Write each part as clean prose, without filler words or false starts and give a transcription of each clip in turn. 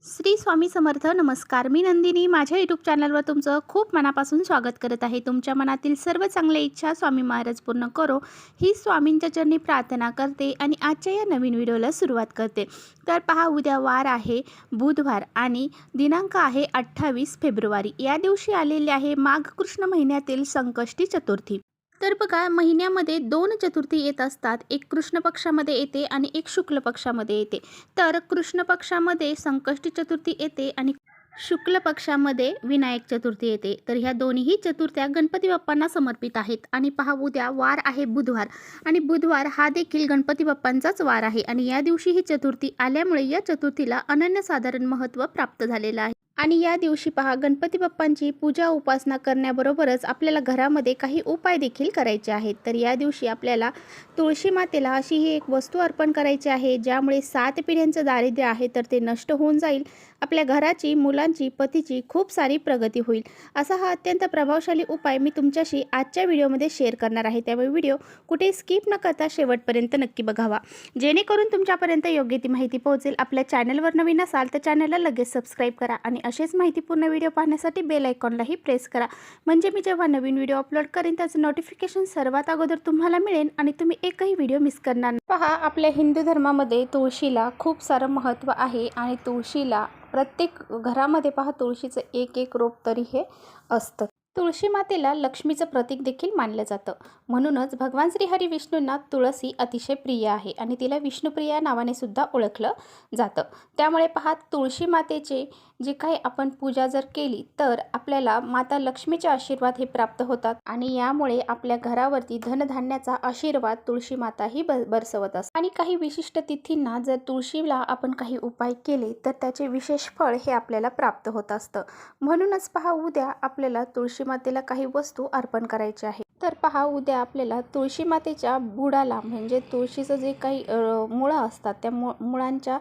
श्री स्वामी समर्थ. नमस्कार. मी नंदिनी. माझ्या यूट्यूब चॅनलवर तुमचं खूप मनापासून स्वागत करत आहे. तुमच्या मनातील सर्व चांगल्या इच्छा स्वामी महाराज पूर्ण करो ही स्वामींच्या चरणी प्रार्थना करते आणि आजच्या या नवीन व्हिडिओला सुरुवात करते. तर पहा, उद्या वार आहे बुधवार आणि दिनांक आहे 28 फेब्रुवारी. या दिवशी आलेले आहे माघ कृष्ण महिन्यातील संकष्टी चतुर्थी. तर बघा, महिन्यामध्ये 2 चतुर्थी येत असतात. एक कृष्ण पक्षामध्ये येते आणि एक शुक्ल पक्षामध्ये येते. तर कृष्ण पक्षामध्ये संकष्टी चतुर्थी येते आणि शुक्ल पक्षामध्ये विनायक चतुर्थी येते. तर ह्या दोन्ही चतुर्थ्या गणपती बाप्पांना समर्पित आहेत. आणि पहा, उद्या वार आहे बुधवार आणि बुधवार हा देखील गणपती बाप्पांचाच वार आहे आणि या दिवशी ही चतुर्थी आल्यामुळे या चतुर्थीला अनन्यसाधारण महत्त्व प्राप्त झालेलं आहे. आणि या दिवशी पहा, गणपती बाप्पांची पूजा उपासना करण्याबरोबरच आपल्याला घरामध्ये काही उपाय देखील करायचे आहेत. तर या दिवशी आपल्याला तुळशी मातेला अशी ही एक वस्तू अर्पण करायची आहे, ज्यामुळे 7 पिढ्यांचं दारिद्र्य आहे तर ते नष्ट होऊन जाईल. आपल्या घराची, मुलांची, पतीची खूप सारी प्रगती होईल. असा हा अत्यंत प्रभावशाली उपाय मी तुमच्याशी आजच्या व्हिडिओमध्ये शेअर करणार आहे. त्यामुळे व्हिडिओ कुठे स्किप न करता शेवटपर्यंत नक्की बघावा, जेणेकरून तुमच्यापर्यंत योग्य ती माहिती पोहोचेल. आपल्या चॅनलवर नवीन असाल तर चॅनलला लगेच सबस्क्राईब करा आणि असेच माहितीपूर्ण व्हिडिओ पाहण्यासाठी बेल आयकॉनलाही प्रेस करा, म्हणजे मी जेव्हा नवीन व्हिडिओ अपलोड करेन त्याचं नोटिफिकेशन सर्वात अगोदर तुम्हाला मिळेल आणि तुम्ही एकही व्हिडिओ मिस करणार नाही. पहा, आपल्या हिंदू धर्मामध्ये तुळशीला खूप सारं महत्त्व आहे आणि तुळशीला प्रत्येक घरामध्ये पहा, तुळशीचं एक एक रोप तरी हे असतं. तुळशी मातेला लक्ष्मीचं प्रतीक देखील मानलं जातं. म्हणूनच भगवान श्री हरी विष्णूंना तुळसी अतिशय प्रिय आहे आणि तिला विष्णुप्रिया नावाने सुद्धा ओळखलं जातं. त्यामुळे पहा, तुळशी मातेचे जे काही आपण पूजा जर केली तर आपल्याला माता लक्ष्मीचे आशीर्वाद हे प्राप्त होतात आणि यामुळे आपल्या घरावरती धनधान्याचा आशीर्वाद तुळशी माता ही बरसवत असते. आणि काही विशिष्ट तिथींना जर तुळशीला आपण काही उपाय केले तर त्याचे विशेष फळ हे आपल्याला प्राप्त होत असतं. म्हणूनच पहा, उद्या आपल्याला तुळशी मातेला काही वस्तू अर्पण करायची आहे. तर पहा, उद्या आपल्याला तुळशी मातेच्या बुडाला, म्हणजे तुळशीचं जे काही मुळं असतात त्या मुळांच्या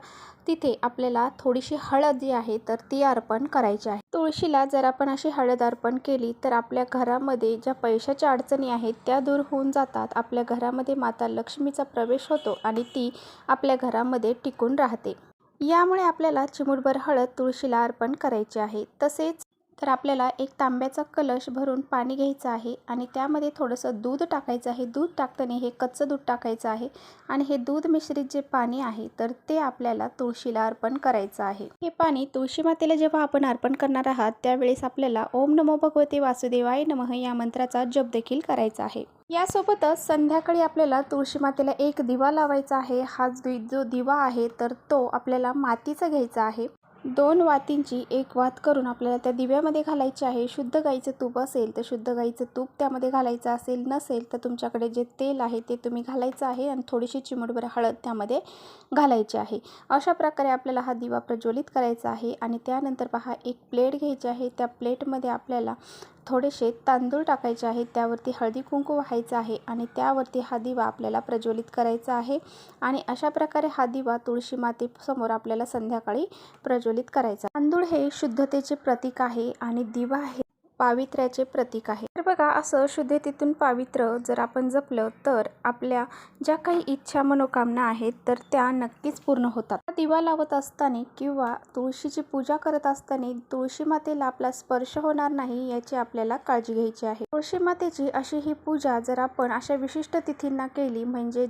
तिथे आपल्याला थोडीशी हळद जी आहे तर ती अर्पण करायची आहे. तुळशीला जर आपण अशी हळद अर्पण केली तर आपल्या घरामध्ये ज्या पैशाच्या अडचणी आहेत त्या दूर होऊन जातात. आपल्या घरामध्ये माता लक्ष्मीचा प्रवेश होतो आणि ती आपल्या घरामध्ये टिकून राहते. यामुळे आपल्याला चिमूटभर हळद तुळशीला अर्पण करायची आहे. तसेच तर आपल्याला एक तांब्याचा कलश भरून पाणी घ्यायचं आहे आणि त्यामध्ये थोडंसं दूध टाकायचं आहे. दूध टाकताना हे कच्चं दूध टाकायचं आहे आणि हे दूध मिश्रित जे पाणी आहे तर ते आपल्याला तुळशीला अर्पण करायचं आहे. हे पाणी तुळशी मातेला जेव्हा आपण अर्पण करणार आहात त्यावेळेस आपल्याला ओम नमो भगवते वासुदेवाय नमः या मंत्राचा जप देखील करायचा आहे. यासोबतच संध्याकाळी आपल्याला तुळशी मातेला एक दिवा लावायचा आहे. हा जो दिवा आहे तर तो आपल्याला मातीचा घ्यायचा आहे. 2 वातींची एक वात करून आपल्याला त्या दिव्यामध्ये घालायची आहे. शुद्ध गाईचं तूप असेल तर शुद्ध गाईचं तूप त्यामध्ये घालायचं असेल, नसेल तर तुमच्याकडे जे तेल आहे ते तुम्ही घालायचं आहे आणि थोडीशी चिमूटभर हळद त्यामध्ये घालायची आहे. अशा प्रकारे आपल्याला हा दिवा प्रज्वलित करायचा आहे. आणि त्यानंतर पहा, एक प्लेट घ्यायची आहे. त्या प्लेटमध्ये आपल्याला थोडेसे तांदूळ टाकायचे आहेत, त्यावरती हळदी कुंकू वाहायचं आहे आणि त्यावरती हा दिवा आपल्याला प्रज्वलित करायचा आहे. आणि अशा प्रकारे हा दिवा तुळशी मातेसमोर आपल्याला संध्याकाळी प्रज्वलित करायचा. तांदूळ हे शुद्धतेचे प्रतीक आहे आणि दिवा हे पावित्र्याचे प्रतीक आहे. तर बघा, असं शुद्धतेतून पावित्र्य जर आपण जपलं तर आपल्या ज्या काही इच्छा मनोकामना आहेत तर त्या नक्कीच पूर्ण होतात. दिवा लावत असताना किंवा तुळशीची पूजा करत असताना तुळशी मातेला आपला स्पर्श होणार नाही याची आपल्याला काळजी घ्यायची आहे. तुळशी मातेची अशी ही पूजा जर आपण अशा विशिष्ट तिथींना केली, म्हणजे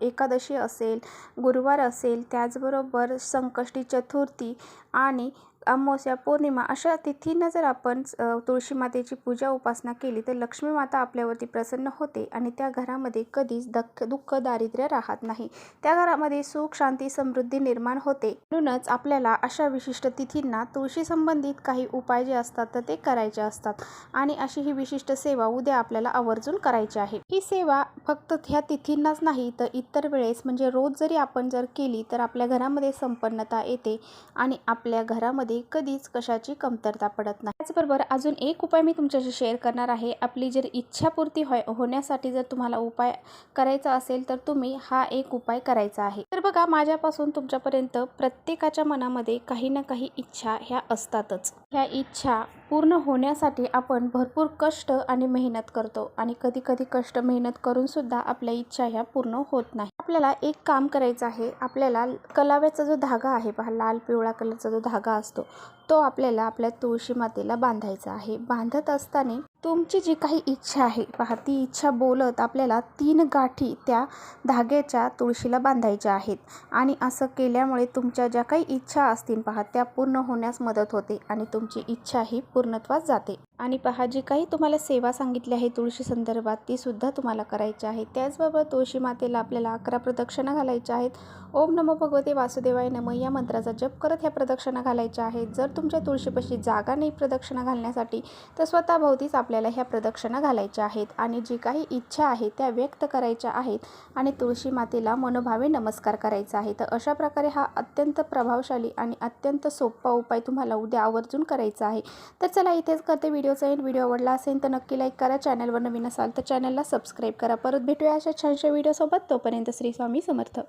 एकादशी असेल, गुरुवार असेल, त्याचबरोबर संकष्टी चतुर्थी आणि अमावस्या, पौर्णिमा अशा तिथींना जर आपण तुळशी मातेची पूजा उपासना केली तर लक्ष्मी माता आपल्यावरती प्रसन्न होते आणि त्या घरामध्ये कधीच दुःख दारिद्र्य राहत नाही. त्या घरामध्ये सुख, शांती, समृद्धी निर्माण होते. म्हणूनच आपल्याला अशा विशिष्ट तिथींना तुळशी संबंधित काही उपाय जे असतात तर ते करायचे असतात आणि अशी ही विशिष्ट सेवा उद्या आपल्याला आवर्जून करायची आहे. ही सेवा फक्त ह्या तिथींनाच नाही तर इतर वेळेस, म्हणजे रोज जरी आपण जर केली तर आपल्या घरामध्ये संपन्नता येते आणि आपल्या घरामध्ये कधीच कशाची कमतरता पडत नाही. त्याचबरोबर अजून एक उपाय मी तुमच्याशी शेअर करणार आहे. आपली जर इच्छापूर्ती होण्यासाठी जर तुम्हाला उपाय करायचा असेल तर तुम्ही हा एक उपाय करायचा आहे. तर बघा, माझ्यापासून तुमच्यापर्यंत प्रत्येकाच्या मनामध्ये काही ना काही इच्छा ह्या असतातच. ह्या इच्छा पूर्ण होण्यासाठी आपण भरपूर कष्ट आणि मेहनत करतो आणि कधी कधी कष्ट मेहनत करूनसुद्धा आपल्या इच्छा ह्या पूर्ण होत नाही. आपल्याला एक काम करायचं आहे. आपल्याला कलाव्याचा जो धागा आहे पहा, लाल पिवळा कलरचा जो धागा असतो तो आपल्याला आपल्या तुळशी मातेला बांधायचा आहे. बांधत असताना तुमची जी काही इच्छा आहे पहा, ती इच्छा बोलत आपल्याला 3 गाठी त्या धाग्याच्या तुळशीला बांधायच्या आहेत. आणि असं केल्यामुळे तुमच्या ज्या काही इच्छा असतील पहा, त्या पूर्ण होण्यास मदत होते आणि तुमची इच्छा ही पूर्णत्वास जाते. आणि पहा, जी काही तुम्हाला सेवा सांगितली आहे तुळशी संदर्भात ती सुद्धा तुम्हाला करायची आहे. त्याचबरोबर तुळशी मातेला आपल्याला 11 प्रदक्षिणा घालायच्या आहेत. ओम नमो भगवते वासुदेवाय नमः या मंत्राचा जप करत ह्या प्रदक्षिणा घालायच्या आहेत. जर तुमच्या तुळशीपाशी जागा नाही प्रदक्षिणा घालण्यासाठी तर स्वतःभोवतीच आपल्याला ह्या प्रदक्षिणा घालायच्या आहेत आणि जी काही इच्छा आहे त्या व्यक्त करायच्या आहेत आणि तुळशी मातेला मनोभावे नमस्कार करायचा आहे. तर अशा प्रकारे हा अत्यंत प्रभावशाली आणि अत्यंत सोपा उपाय तुम्हाला उद्या आवर्जून करायचा आहे. तर चला इथेच करते व्हिडिओचा एंड. व्हिडिओ आवडला असेल तर नक्की लाईक करा. चॅनलवर नवीन असाल तर चॅनलला सबस्क्राईब करा. परत भेटूया अशा छानशा व्हिडिओसोबत. तोपर्यंत श्री स्वामी समर्थ.